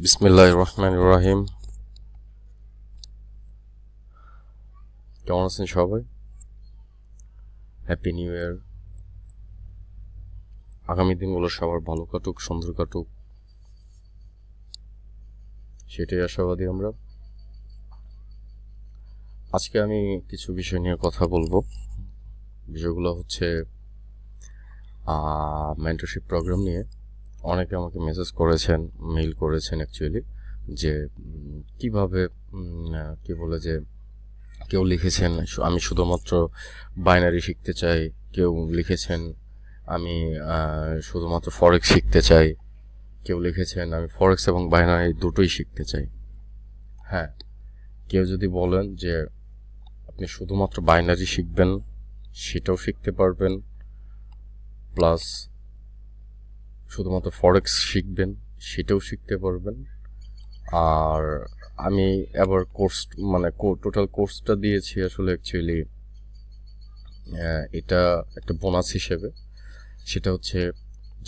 বিসমিল্লাহির রহমানির রহিম। কেমন আছেন সবাই? Happy new year. আগামী দিনগুলো সবার ভালো কাটুক, সুন্দর কাটুক, সেটাই আশাবাদী আমরা। আজকে আমি কিছু বিষয় নিয়ে কথা বলবো। বিষয়গুলো হচ্ছে মেন্টরশিপ প্রোগ্রাম নিয়ে। অনেকে আমাকে মেসেজ করেছেন, মেইল করেছেন অ্যাকচুয়ালি, যে কিভাবে কি বলে যে কেউ লিখেছেন আমি শুধুমাত্র বাইনারি শিখতে চাই, কেউ লিখেছেন আমি শুধুমাত্র ফরেক্স শিখতে চাই, কেউ লিখেছেন আমি ফরেক্স এবং বাইনারি দুটোই শিখতে চাই। হ্যাঁ, কেউ যদি বলেন যে আপনি শুধুমাত্র বাইনারি শিখবেন, সেটাও শিখতে পারবেন, প্লাস শুধুমাত্র ফরেক্স শিখবেন, সেটাও শিখতে পারবেন। আর আমি এবার কোর্স টোটাল কোর্সটা দিয়েছি আসলে অ্যাকচুয়ালি এটা একটা বোনাস হিসেবে। সেটা হচ্ছে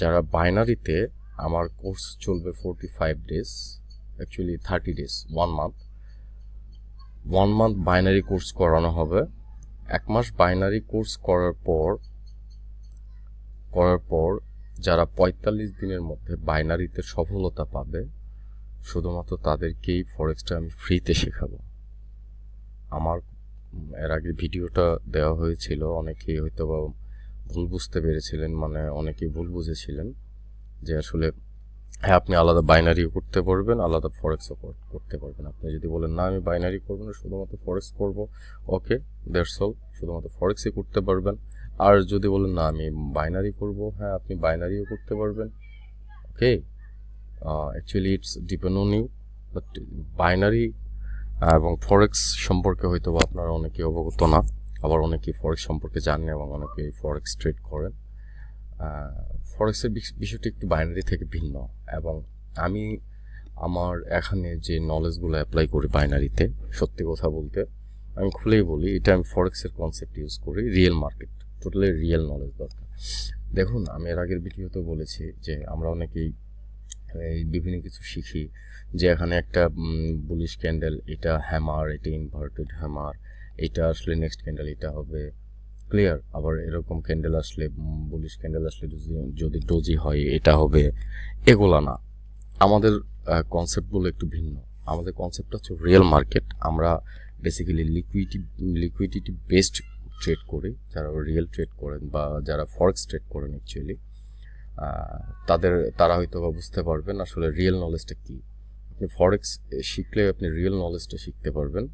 যারা বাইনারিতে, আমার কোর্স চলবে 45 days, actually 30 days, 1 month binary course করানো হবে। 1 মাস বাইনারি কোর্স করার পর যারা 45 দিনের মধ্যে বাইনারিতে সফলতা পাবে, শুধুমাত্র তাদেরকেই ফরেক্সটা আমি ফ্রিতে শেখাবো। আমার এর আগে ভিডিওটা দেওয়া হয়েছিল, অনেকেই হয়তো বা ভুল বুঝতে পেরেছিলেন, অনেকেই ভুল বুঝেছিলেন যে আসলে হ্যাঁ আপনি আলাদা বাইনারিও করতে পারবেন, আলাদা ফরেক্সও করতে পারবেন। আপনি যদি বলেন না আমি বাইনারি করবো না, শুধুমাত্র ফরেক্স করব, ওকে, দ্যাটস অল, শুধুমাত্র ফরেক্সই করতে পারবেন। আর যদি বলেন না আমি বাইনারি করব, হ্যাঁ আপনি বাইনারিও করতে পারবেন, okay. Actually it's depend on you, but binary এবং ফরেক্স সম্পর্কে হয়তো আপনারা অনেকে অবগত না, আবার অনেকেই ফরেক্স সম্পর্কে জানেন এবং অনেকেই ফরেক্স ট্রেড করেন। ফরেক্সের বিষয়টি একটু বাইনারি থেকে ভিন্ন, এবং আমি আমার এখানে যে নলেজগুলো অ্যাপ্লাই করি বাইনারিতে, সত্যি কথা বলতে আমি খুলেই বলি, এটা আমি ফরেক্সের কনসেপ্ট ইউজ করি। Real market, totally real knowledge দরকার। দেখুন, আমি এর আগের ভিডিওতে বলেছি যে আমরা অনেকেই এই বিভিন্ন কিছু শিখি, যে এখানে একটা বুলিশ ক্যান্ডেল, এটা হ্যামার, এটা ইনভার্টেড হ্যামার, এটা আসলে নেক্সট ক্যান্ডেল এটা হবে, ক্লিয়ার। আবার এরকম ক্যান্ডেল আসলে, বুলিশ ক্যান্ডেল আসলে যদি ডোজি হয় এটা হবে, এগুলা না। আমাদের কনসেপ্টগুলো একটু ভিন্ন। আমাদের কনসেপ্টটা হচ্ছে রিয়েল মার্কেট। আমরা বেসিক্যালি লিকুইডিটি বেসড ট্রেড করি। যারা রিয়েল ট্রেড করেন বা যারা ফরেক্স ট্রেড করেন অ্যাকচুয়ালি, তারা হয়তো বা বুঝতে পারবেন আসলে রিয়েল নলেজটা কী। আপনি ফরেক্স শিখলে আপনি রিয়েল নলেজটা শিখতে পারবেন,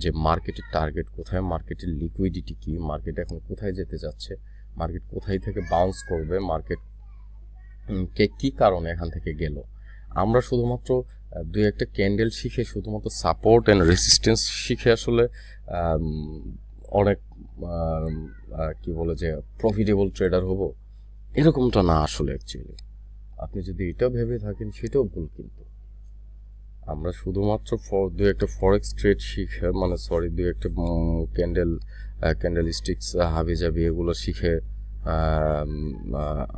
যে মার্কেটের টার্গেট কোথায়, মার্কেটের লিকুইডিটি কী, মার্কেট এখন কোথায় যেতে যাচ্ছে, মার্কেট কোথায় থেকে বাউন্স করবে, মার্কেট কী কারণে এখান থেকে গেল। আমরা শুধুমাত্র দুই একটা ক্যান্ডেল শিখে, শুধুমাত্র সাপোর্ট অ্যান্ড রেসিস্টেন্স শিখে আসলে অনেক কি বলে যে প্রফিটেবল ট্রেডার হব, এরকমটা না আসলে অ্যাকচুয়ালি। আপনি যদি এটাও ভেবে থাকেন সেটাও ভুল। কিন্তু আমরা শুধুমাত্র দুই একটা ফরেক্স ট্রেড শিখে, দুই একটা ক্যান্ডেল স্টিক্স হাবি জাবি এগুলো শিখে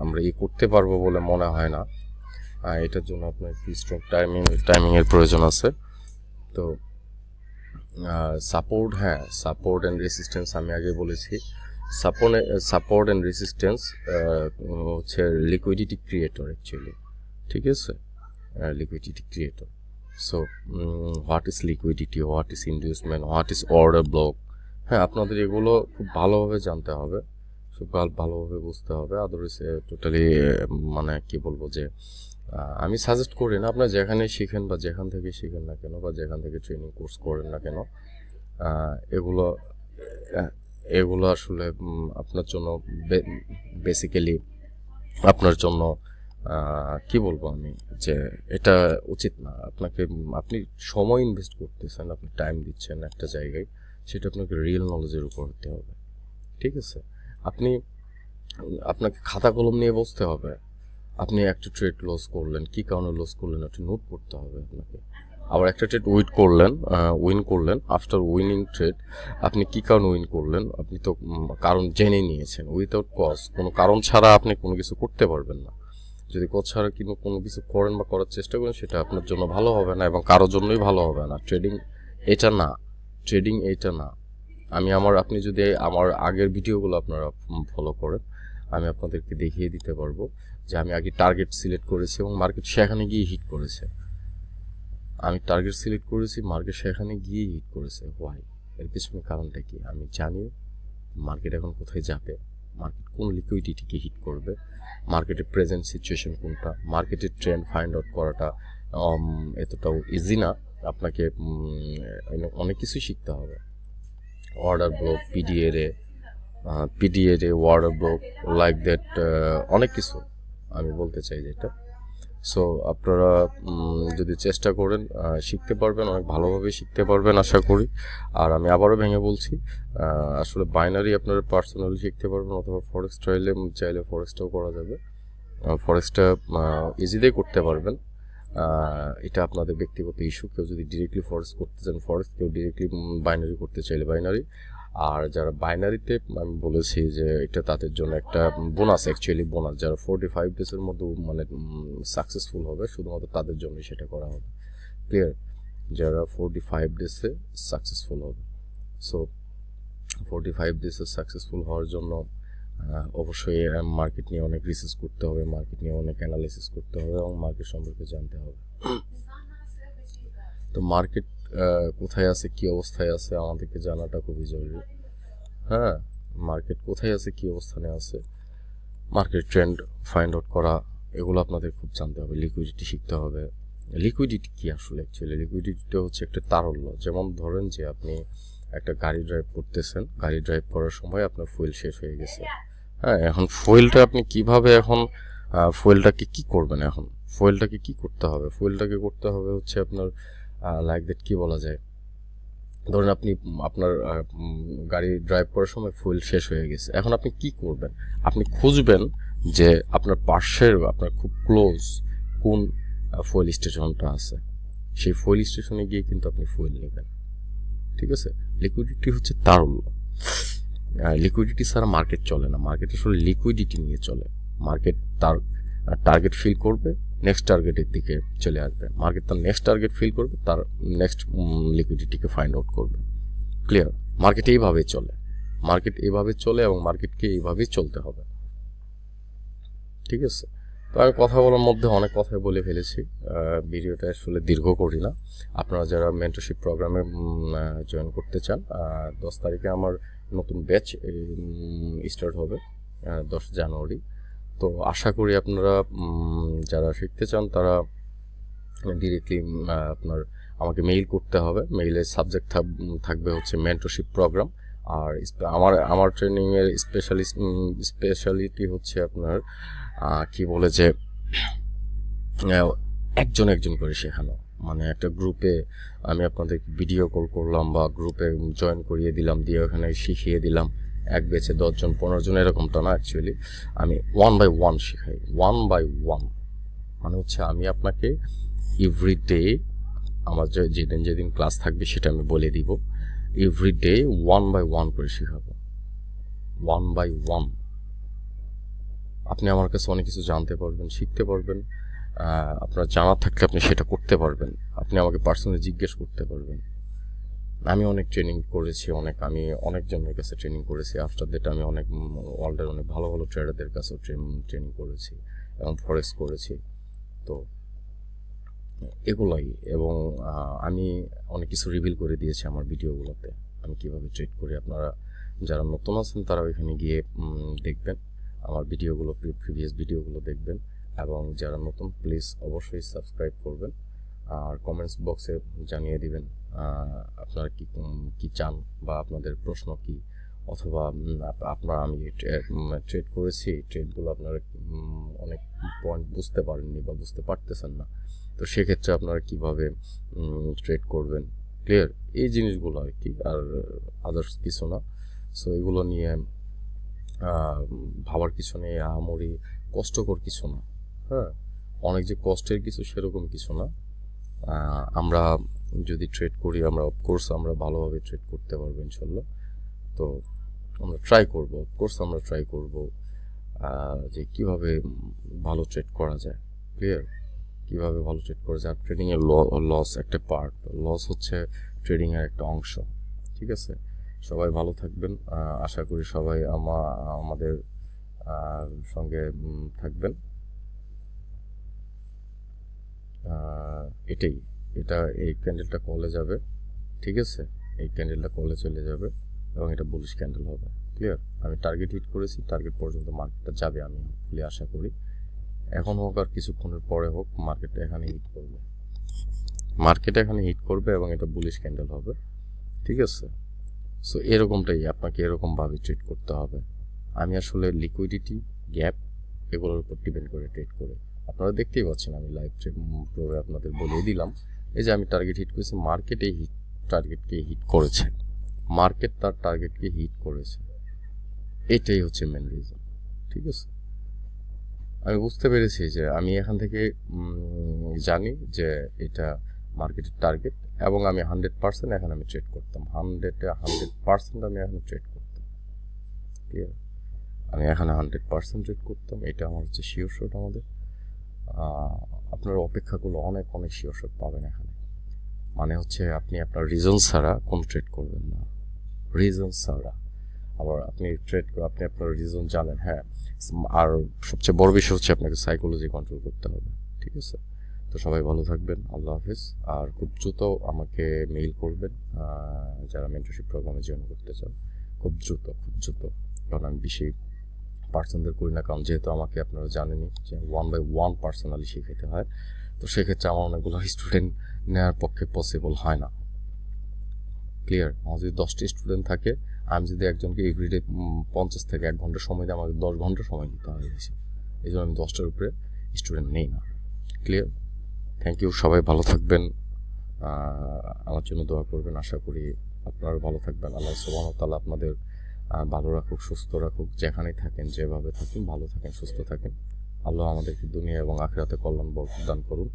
আমরা করতে পারবো বলে মনে হয় না। এটার জন্য আপনার একটু স্ট্রং টাইমিংয়ের প্রয়োজন আছে। তো সাপোর্ট অ্যান্ড রেসিস্ট্যান্স আমি আগে বলেছি। সাপোর্ট অ্যান্ড রেসিস্ট্যান্স হচ্ছে লিকুইডিটি ক্রিয়েটর অ্যাকচুয়ালি, ঠিক আছে, liquidity creator. So what is liquidity, what is inducement, what is order block, হ্যাঁ আপনাদের এগুলো খুব ভালোভাবে জানতে হবে, খুব ভালোভাবে বুঝতে হবে। আদারওয়াইজ টোটালি কি বলবো যে আমি সাজেস্ট করি না, আপনারা যেখানে শিখেন বা যেখান থেকে শিখেন না কেন, বা যেখান থেকে ট্রেনিং কোর্স করেন না কেন, এগুলো আসলে আপনার জন্য বেসিক্যালি আপনার জন্য কি বলবো আমি, যে এটা উচিত না। আপনি সময় ইনভেস্ট করতেছেন, আপনি টাইম দিচ্ছেন একটা জায়গায়, সেটা আপনাকে রিয়েল নলেজের উপর হতে হবে, ঠিক আছে। আপনাকে খাতা কলম নিয়ে বসতে হবে। আপনি একটা ট্রেড লস করলেন, কি কারণে লস করলেন একটা নোট করতে হবে আপনাকে। আবার একটা ট্রেড উইন করলেন, আফটার উইনিং ট্রেড আপনি কি কারণে উইন করলেন, আপনি তো কারণ জেনে নিয়েছেন। উইথাউট কজ, কোনো কারণ ছাড়া আপনি কোনো কিছু করতে পারবেন না। যদি কোচ ছাড়া কোনো কিছু করেন বা করার চেষ্টা করেন, সেটা আপনার জন্য ভালো হবে না এবং কারোর জন্যই ভালো হবে না। ট্রেডিং এটা না। আপনি যদি আমার আগের ভিডিওগুলো আপনারা ফলো করেন, আমি আপনাদেরকে দেখিয়ে দিতে পারবো যে আমি আগে টার্গেট সিলেক্ট করেছি এবং মার্কেট সেখানে গিয়ে হিট করেছে। আমি টার্গেট সিলেক্ট করেছি, মার্কেট সেখানে গিয়ে হিট করেছে। হোয়াই? এর পিছনে কারণটা কি? আমি জানি মার্কেট এখন কোথায় যাবে, মার্কেট কোন লিকুইডিটিকে হিট করবে, মার্কেটের প্রেজেন্ট সিচুয়েশন কোনটা। মার্কেটের ট্রেন্ড ফাইন্ড আউট করাটা এতটাও ইজি না, আপনাকে অনেক কিছুই শিখতে হবে। Order block, PDA order block, like that, অনেক কিছু আমি বলতে চাই যেটা। সো আপনারা যদি চেষ্টা করেন শিখতে পারবেন, অনেক ভালোভাবে শিখতে পারবেন আশা করি। আর আমি আবারও ভেঙে বলছি, আসলে বাইনারি আপনারা পার্সোনালি শিখতে পারবেন, অথবা ফরেক্স চাইলে ফরেক্সটাও করা যাবে। ফরেক্সটা ইজিতেই করতে পারবেন, এটা আপনাদের ব্যক্তিগত ইস্যু। কেউ যদি ডিরেক্টলি ফরেক্স করতে চান ফরেক্স, কেউ ডিরেক্টলি বাইনারি করতে চাইলে বাইনারি। আর যারা বাইনারিতে, আমি বলেছি যে এটা তাদের জন্য একটা বোনাস, অ্যাকচুয়ালি বোনাস। যারা 45 ডেজের মধ্যে মানে সাকসেসফুল হবে, শুধুমাত্র তাদের জন্যই সেটা করা হবে। ক্লিয়ার? যারা 45 ডেজে সাকসেসফুল হবে। সো 45 ডেজে সাকসেসফুল হওয়ার জন্য অবশ্যই মার্কেট নিয়ে অনেক রিসার্চ করতে হবে, মার্কেট নিয়ে অনেক অ্যানালাইসিস করতে হবে এবং মার্কেট সম্পর্কে জানতে হবে। তো মার্কেট কোথায় আছে, কি অবস্থায় আছে, আমাদেরকে জানাটা খুবই জরুরি। হ্যাঁ, মার্কেট কোথায় আছে, কি অবস্থানে আছে, মার্কেট ট্রেন্ড ফাইন্ড আউট করা, এগুলো আপনাদের খুব জানতে হবে। লিকুইডিটি শিখতে হবে। লিকুইডিটি কি আসলে? অ্যাকচুয়ালি লিকুইডিটিটা হচ্ছে একটা তারল্য। যেমন ধরেন যে আপনি একটা গাড়ি ড্রাইভ করতেছেন, গাড়ি ড্রাইভ করার সময় আপনার ফুয়েল শেষ হয়ে গেছে। হ্যাঁ, এখন ফুয়েলটা আপনি কিভাবে, এখন ফুয়েলটাকে কি করবেন? এখন ফুয়েলটাকে কি করতে হবে? ফুয়েলটাকে করতে হবে হচ্ছে আপনার লাইক দ্যাট, কি বলা যায়, ধরুন আপনি আপনার গাড়ি ড্রাইভ করার সময় ফুয়েল শেষ হয়ে গেছে। এখন আপনি কি করবেন? আপনি খুঁজবেন যে আপনার পাশের, আপনার খুব ক্লোজ কোন ফুয়েল স্টেশনটা আছে, সেই ফুয়েল স্টেশনে গিয়ে কিন্তু আপনি ফুয়েল নেবেন। ঠিক আছে? লিকুইডিটি হচ্ছে তারল্য। লিকুইডিটি ছাড়া মার্কেট চলে না। মার্কেট আসলে লিকুইডিটি নিয়ে চলে। মার্কেট তার টার্গেট ফিল করবে, নেক্সট টার্গেটের দিকে চলে আসবে। মার্কেট তার নেক্সট টার্গেট ফিল করবে, তার নেক্সট লিকুইডিটিকে ফাইন্ড আউট করবে। ক্লিয়ার? মার্কেট এইভাবে চলে এবং মার্কেটকে এইভাবেই চলতে হবে। ঠিক আছে? তো আমি কথা বলার মধ্যে অনেক কথাই বলে ফেলেছি, ভিডিওটা আসলে দীর্ঘ করি না। আপনারা যারা মেন্টরশিপ প্রোগ্রামে জয়েন করতে চান, 10 তারিখে আমার নতুন ব্যাচ স্টার্ট হবে, 10 জানুয়ারি। তো আশা করি আপনারা যারা শিখতে চান তারা ডিরেক্টলি আপনার আমাকে মেইল করতে হবে। মেইলের সাবজেক্ট থাকবে হচ্ছে মেন্টরশিপ প্রোগ্রাম। আর আমার ট্রেনিংয়ের স্পেশালিটি হচ্ছে আপনার কি বলে যে একজন করে শেখানো। মানে একটা গ্রুপে আমি আপনাদের ভিডিও কল করলাম বা গ্রুপে জয়েন করিয়ে দিলাম, দিয়ে ওখানে শিখিয়ে দিলাম। এক ব্যাচে 10 জন 15 জন এরকমটা না, অ্যাকচুয়ালি আমি 1 by 1 শেখাই। 1 by 1 মানে হচ্ছে আমি আপনাকে এভরিডে, আমার যেদিন ক্লাস থাকবে সেটা আমি বলে দিব, এভরিডে 1 by 1 করে শেখাবো। 1 by 1 আপনি আমার কাছে অনেক কিছু জানতে পারবেন, শিখতে পারবেন। আপনার জানা থাকলে আপনি সেটা করতে পারবেন। আপনি আমাকে পার্সোনালি জিজ্ঞেস করতে পারবেন। আমি অনেক ট্রেনিং করেছি, আমি অনেকজনের কাছে ট্রেনিং করেছি। আফটার দ্যাট আমি অনেক ওয়ার্ল্ডের অনেক ভালো ভালো ট্রেডারদের কাছেও ট্রেনিং করেছি এবং ফরেক্স করেছি। তো এগুলাই, এবং আমি অনেক কিছু রিভিল করে দিয়েছি আমার ভিডিওগুলোতে, আমি কিভাবে ট্রেড করি। আপনারা যারা নতুন আছেন তারা ওইখানে গিয়ে দেখবেন আমার ভিডিওগুলো, প্রিভিয়াস ভিডিওগুলো দেখবেন। এবং যারা নতুন, প্লিজ অবশ্যই সাবস্ক্রাইব করবেন আর কমেন্টস বক্সে জানিয়ে দিবেন আপনারা কি চান বা আপনাদের প্রশ্ন কি, অথবা আমি ট্রেড করেছি, ট্রেডগুলো আপনারা অনেক পয়েন্ট বুঝতে পারেননি বা বুঝতে পারতেছেন না, তো সেক্ষেত্রে আপনারা কিভাবে ট্রেড করবেন। ক্লিয়ার? এই জিনিসগুলো আর কি, আর আদার্স কিছু না। সো এগুলো নিয়ে ভাবার কিছু নেই, আমরি কষ্টকর কিছু না। হ্যাঁ, অনেক যে কষ্টের কিছু সেরকম কিছু না। আমরা যদি ট্রেড করি, অফকোর্স আমরা ভালোভাবে ট্রেড করতে পারবো ইনশাল্লাহ। তো আমরা ট্রাই করব, অফকোর্স আমরা ট্রাই করব যে কিভাবে ভালো ট্রেড করা যায়। ক্লিয়ার? কিভাবে ভালো ট্রেড করা যায়। ট্রেডিংয়ের লস একটা পার্ট, লস হচ্ছে ট্রেডিংয়ের একটা অংশ। ঠিক আছে, সবাই ভালো থাকবেন। আশা করি সবাই আমাদের সঙ্গে থাকবেন। এটা এই ক্যান্ডেলটা কলে যাবে। ঠিক আছে, এই ক্যান্ডেলটা কলে চলে যাবে এবং এটা বুলিশ ক্যান্ডেল হবে। ক্লিয়ার? আমি টার্গেট হিট করেছি, টার্গেট পর্যন্ত মার্কেটটা যাবে আমি আশা করি। এখন হোক আর কিছুক্ষণের পরে হোক, মার্কেটটা এখানে হিট করবে এবং এটা বুলিশ ক্যান্ডেল হবে। ঠিক আছে, সো এরকমটাই আপনাকে এরকমভাবে ট্রেড করতে হবে। আমি আসলে লিকুইডিটি, গ্যাপ এগুলোর উপর ডিপেন্ড করে ট্রেড করে, আপনারা দেখতেই পাচ্ছেন আমি লাইভ ট্রেড প্রোবে আপনাদের বলেই দিলাম। এই যে আমি টার্গেট হিট করেছি, টার্গেটকে হিট করেছে, মার্কেট তার টার্গেটকে হিট করেছে, এটাই হচ্ছে মেন রিজন। ঠিক আছে, আমি বুঝতে পেরেছি যে আমি এখান থেকে জানি যে এটা মার্কেটের টার্গেট এবং আমি 100% এখানে আমি ট্রেড করতাম, 100% আমি এখানে ট্রেড করতাম। ক্লিয়ার? আমি এখানে 100% ট্রেড করতাম, এটা আমার হচ্ছে শিওর শট। আমাদের আপনার অপেক্ষাগুলো অনেক শিওর শট পাবেন এখানে। মানে হচ্ছে আপনি আপনার রিজন ছাড়া কোনো ট্রেড করবেন না, রিজন ছাড়া। আবার আপনি আপনার রিজন জানেন, হ্যাঁ। আর সবচেয়ে বড় বিষয় হচ্ছে আপনাকে সাইকোলজি কন্ট্রোল করতে হবে। ঠিক আছে, তো সবাই ভালো থাকবেন, আল্লাহ হাফিজ। আর খুব দ্রুত আমাকে মেইল করবেন যারা মেন্টরশিপ প্রোগ্রামে জয়েন করতে চান, খুব দ্রুত, কারণ আমি বেশি পার্সনদের করি না, কারণ যেহেতু আমাকে আপনারা জানেনই যে 1 by 1 পার্সোনালি শেখাতে হয়, তো সেক্ষেত্রে আমার অনেকগুলো স্টুডেন্ট নেওয়ার পক্ষে পসিবল হয় না। ক্লিয়ার? আমার যদি 10টি স্টুডেন্ট থাকে, আমি যদি একজনকে এভরিডে 50 থেকে 1 ঘন্টা সময় দিই, আমাকে 10 ঘন্টা সময় দিতে হয়। এই জন্য আমি 10টার উপরে স্টুডেন্ট নেই না। ক্লিয়ার? থ্যাংক ইউ, সবাই ভালো থাকবেন, আমার জন্য দোয়া করবেন। আশা করি আপনারা ভালো থাকবেন। আল্লাহ সুবহানাহু ওয়া তাআলা আপনাদের ভালো রাখুক, সুস্থ রাখুক, যেখানেই থাকেন, যেভাবে থাকেন, ভালো থাকেন, সুস্থ থাকেন। আল্লাহ আমাদেরকে দুনিয়া এবং আখিরাতে কল্যাণ দান করুন।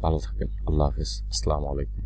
ভালো থাকেন, আল্লাহ হাফিজ, আসসালামু আলাইকুম।